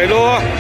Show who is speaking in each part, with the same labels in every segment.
Speaker 1: પહેલો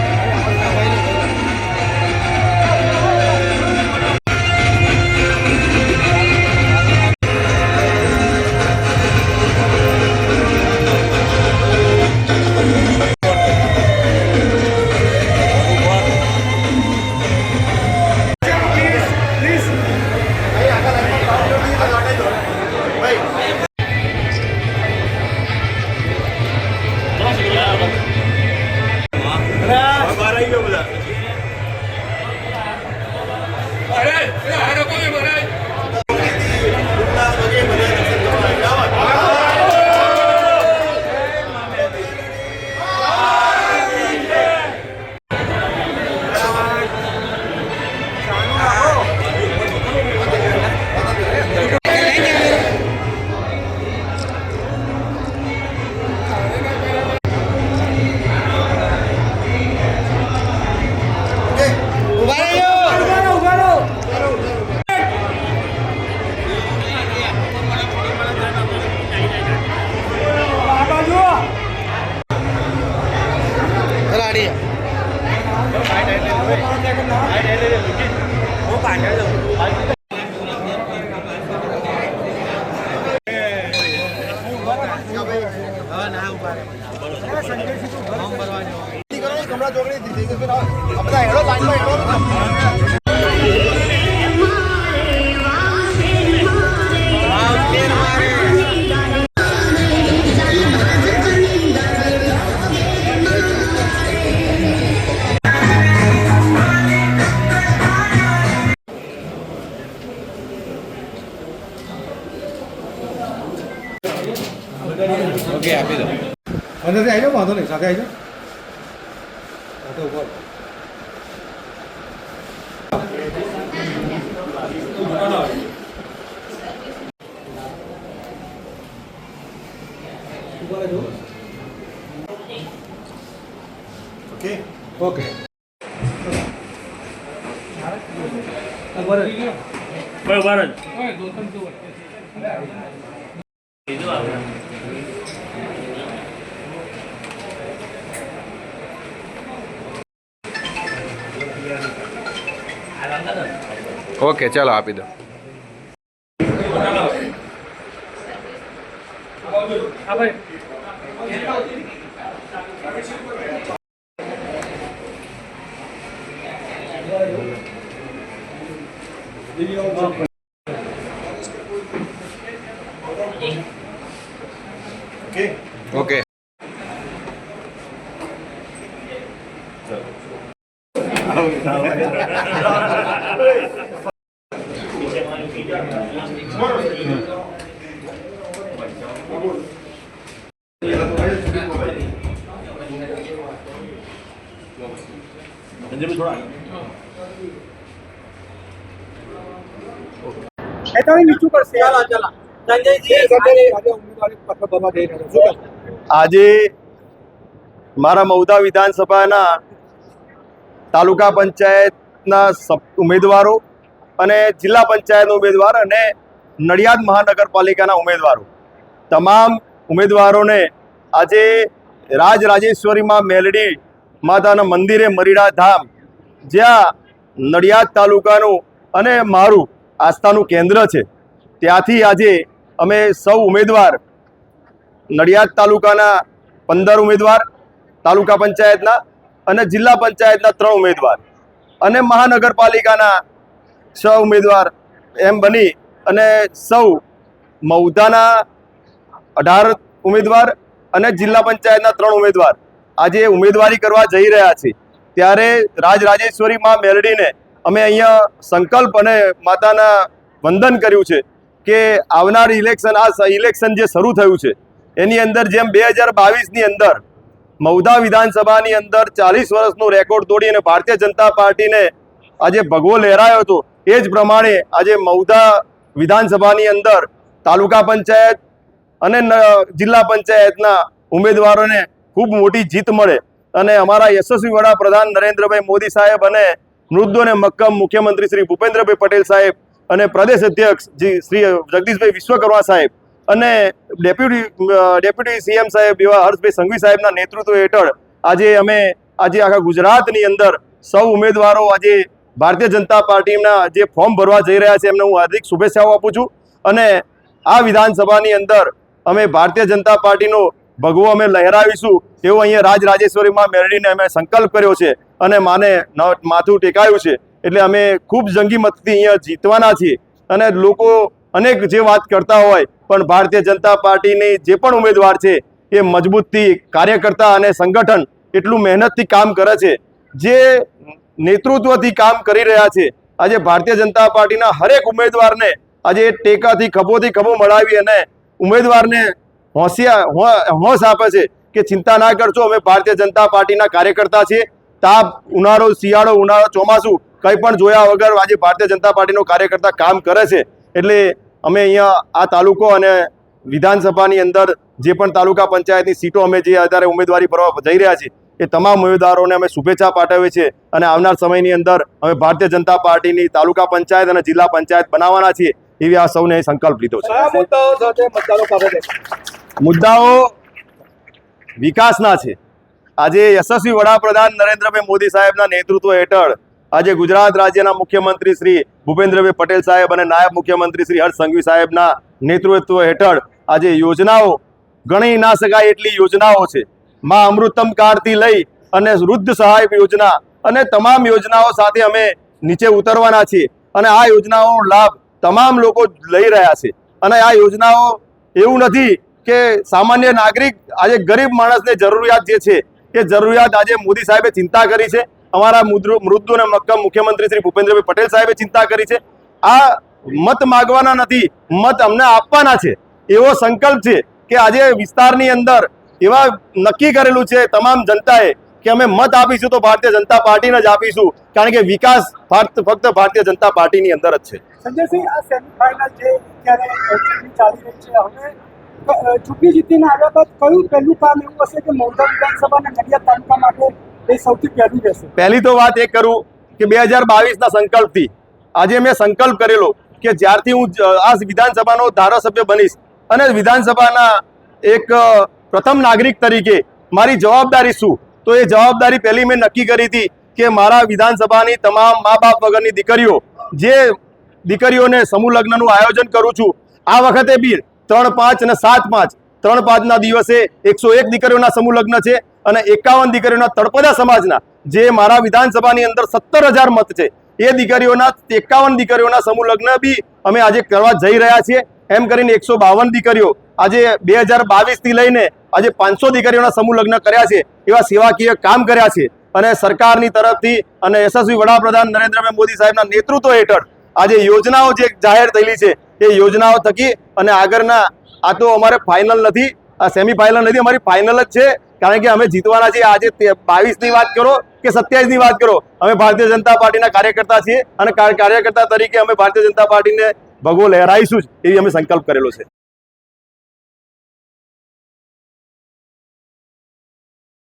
Speaker 1: ઓકે આપી દો અંદરથી આવી જાઓ વાંધો નહીં સાથે આવી જાઓ સાથે ઉપર ઓકે ઓકે બરાબર ઓકે ચાલો આપી દો ઓકે
Speaker 2: આજે મારા મહુધા વિધાનસભાના તાલુકા પંચાયતના ઉમેદવારો અને જિલ્લા પંચાયતના ઉમેદવાર અને નડિયાદ મહાનગરપાલિકાના ઉમેદવારો તમામ ઉમેદવારોને આજે રાજરાજેશ્વરીમાં મેલડી માતાના મંદિરે મરીડા ધામ જ્યાં નડિયાદ તાલુકાનું અને મારું આસ્થાનું કેન્દ્ર છે ત્યાંથી આજે અમે સૌ ઉમેદવાર નડિયાદ તાલુકાના 15 ઉમેદવાર તાલુકા પંચાયતના અને જિલ્લા પંચાયતના 3 ઉમેદવાર અને મહાનગરપાલિકાના 6 ઉમેદવાર એમ બની અને સૌ મહુધાના 18 ઉમેદવાર અને જિલ્લા પંચાયતના 3 ઉમેદવાર આજે ઉમેદવારી કરવા જઈ રહ્યા છે ત્યારે રાજરાજેશ્વરી માં મેલડીને અમે અહીંયા સંકલ્પ અને માતાના વંદન કર્યું છે કે આવનાર ઇલેક્શન જે શરૂ થયું છે એની અંદર જેમ 2022ની અંદર મહુધા વિધાનસભાની અંદર 40 વર્ષનો રેકોર્ડ તોડી અને ભારતીય જનતા પાર્ટીને આજે ભગવો લહેરાયો હતો એ જ પ્રમાણે આજે મહુધા વિધાનસભાની અંદર તાલુકા પંચાયત અને જિલ્લા પંચાયતના ઉમેદવારોને ખૂબ મોટી જીત મળે અને અમારા યશસ્વી વડાપ્રધાન નરેન્દ્રભાઈ મોદી સાહેબ અને મૃદુ અને મક્કમ મુખ્યમંત્રી શ્રી ભૂપેન્દ્રભાઈ પટેલ સાહેબ અને પ્રદેશ અધ્યક્ષ શ્રી જગદીશભાઈ વિશ્વકર્મા સાહેબ અને ડેપ્યુટી સીએમ સાહેબ એવા હર્ષભાઈ સંઘવી સાહેબના નેતૃત્વ હેઠળ આજે અમે આજે આખા ગુજરાતની અંદર સૌ ઉમેદવારો આજે ભારતીય જનતા પાર્ટીના જે ફોર્મ ભરવા જઈ રહ્યા છે એમને હું હાર્દિક શુભેચ્છાઓ આપું છું અને આ વિધાનસભાની અંદર અમે ભારતીય જનતા પાર્ટીનો ભગવો અમે લહેરાવીશું એવો અહીંયા રાજરાજેશ્વરીમાં મેળવીને અમે સંકલ્પ કર્યો છે અને માને માથું ટેકાયું છે એટલે અમે ખૂબ જંગી મતથી અહીંયા જીતવાના છીએ અને લોકો અનેક જે વાત કરતા હોય પણ ભારતીય જનતા પાર્ટીની જે પણ ઉમેદવાર છે એ મજબૂતથી કાર્યકર્તા અને સંગઠન એટલું મહેનતથી કામ કરે છે જે નેતૃત્વથી કામ કરી રહ્યા છે આજે ભારતીય જનતા પાર્ટીના હરેક ઉમેદવારને આજે ટેકાથી ખભોથી ખભો મળાવી અને ઉમેદવારને હોશ આપે છે કે ચિંતા ના કરશો અમે ભારતીય જનતા પાર્ટીના કાર્યકર્તા છીએ તાપ ઉનાળો શિયાળો ઉનાળો ચોમાસું કંઈ પણ જોયા વગર આજે ભારતીય જનતા પાર્ટીનો કાર્યકર્તા કામ કરે છે એટલે અમે અહીંયા આ તાલુકો અને વિધાનસભાની અંદર જે પણ તાલુકા પંચાયતની સીટો અમે જે આધારે ઉમેદવારી ભરવા જઈ રહ્યા છીએ એ તમામ ઉમેદવારોને અમે શુભેચ્છા પાઠવીએ છીએ અને આવનાર સમયની અંદર અમે ભારતીય જનતા પાર્ટીની તાલુકા પંચાયત અને જિલ્લા પંચાયત બનાવવાના છીએ એવી આ સૌને સંકલ્પ લીધો છે મુદ્દાઓ વિકાસના છે આજે યશસ્વી વડાપ્રધાન નરેન્દ્રભાઈ મોદી સાહેબના નેતૃત્વ હેઠળ આજે ગુજરાત રાજ્યના મુખ્યમંત્રી શ્રી ભૂપેન્દ્રભાઈ પટેલ સાહેબ અને નાયબ મુખ્યમંત્રી શ્રી હર્ષ સંઘવી સાહેબના નેતૃત્વ હેઠળ આજે યોજનાઓ ગણી ના શકાય એટલી યોજનાઓ છે માં અમૃતમ કાર્ડથી લઈ અને વૃદ્ધ સહાય યોજના અને તમામ યોજનાઓ સાથે અમે નીચે ઉતરવાના છીએ અને આ યોજનાઓનો લાભ તમામ લોકો લઈ રહ્યા છે અને આ યોજનાઓ એવું નથી કે સામાન્ય નાગરિક આજે ગરીબ માણસને જરૂરિયાત જે છે એ જરૂરિયાત આજે મોદી સાહેબે ચિંતા કરી છે અમારા મૃદુ અને મક્કમ મુખ્યમંત્રી શ્રી ભૂપેન્દ્રભાઈ પટેલ સાહેબે ચિંતા કરી છે આ મત માગવાના નથી મત અમને આપવાના છે એવો સંકલ્પ છે કે આજે વિસ્તારની અંદર એવા નક્કી કરેલું છે તમામ જનતાએ કે અમે મત આપીશું તો ભારતીય જનતા પાર્ટીને જ આપીશું કારણ કે વિકાસ ફક્ત ભારતીય જનતા પાર્ટીની અંદર જ છે
Speaker 3: સંજયસિંહ આ સેમિફાઇનલ જે અત્યારે ચૂંટણી ચાલી રહી છે હવે ચૂંટણી જીતીને આવ્યા બાદ કયું પહેલું કામ એવું હશે કે મૌધા વિધાનસભા અને નડિયાદ તાલુકા માટે એ સૌથી પહેલું રહેશે? પહેલી
Speaker 2: તો વાત એ કરું કે 2022ના સંકલ્પથી આજે મેં સંકલ્પ કરેલો કે જ્યારથી હું આ વિધાનસભાનો ધારાસભ્ય બનીશ અને વિધાનસભાના એક પ્રથમ નાગરિક તરીકે મારી જવાબદારી શું તો એ જવાબદારી પહેલી મેં નક્કી કરી હતી કે મારા વિધાનસભાની તમામ મા બાપ વગરની દીકરીઓ જે દીકરીઓને સમૂહ લગ્નનું આયોજન કરું છું આ વખતે બી 3, 5 અને 7, 5 3-5ના દિવસે 101 દીકરીઓના સમૂહ લગ્ન છે અને 51 દીકરીઓના તળપદા સમાજના જે મારા વિધાનસભાની અંદર 17,000 મત છે એ દીકરીઓના 51 દીકરીઓના સમૂહ લગ્ન બી અમે આજે કરવા જઈ રહ્યા છીએ એમ કરીને 152 દીકરીઓ આજે 2022થી લઈને આજે 500 દીકરીઓના સમૂહ લગ્ન કર્યા છે એવા સેવાકીય કામ કર્યા છે અને સરકારની તરફથી અને યશસ્વી વડાપ્રધાન નરેન્દ્રભાઈ મોદી સાહેબના નેતૃત્વ હેઠળ આજે યોજનાઓ જે જાહેર થયેલી છે એ યોજનાઓ થકી અને આગળના આ તો અમારે ફાઇનલ નથી આ સેમિફાઇનલ નથી અમારી ફાઇનલ જ છે કારણ કે અમે જીતવાના છીએ આજે 22ની વાત કરો કે 27ની વાત કરો અમે ભારતીય જનતા પાર્ટીના કાર્યકર્તા છીએ અને કાર્યકર્તા તરીકે અમે ભારતીય જનતા પાર્ટીને ભગવો લહેરાઈશું જ એવી અમે સંકલ્પ કરેલો છે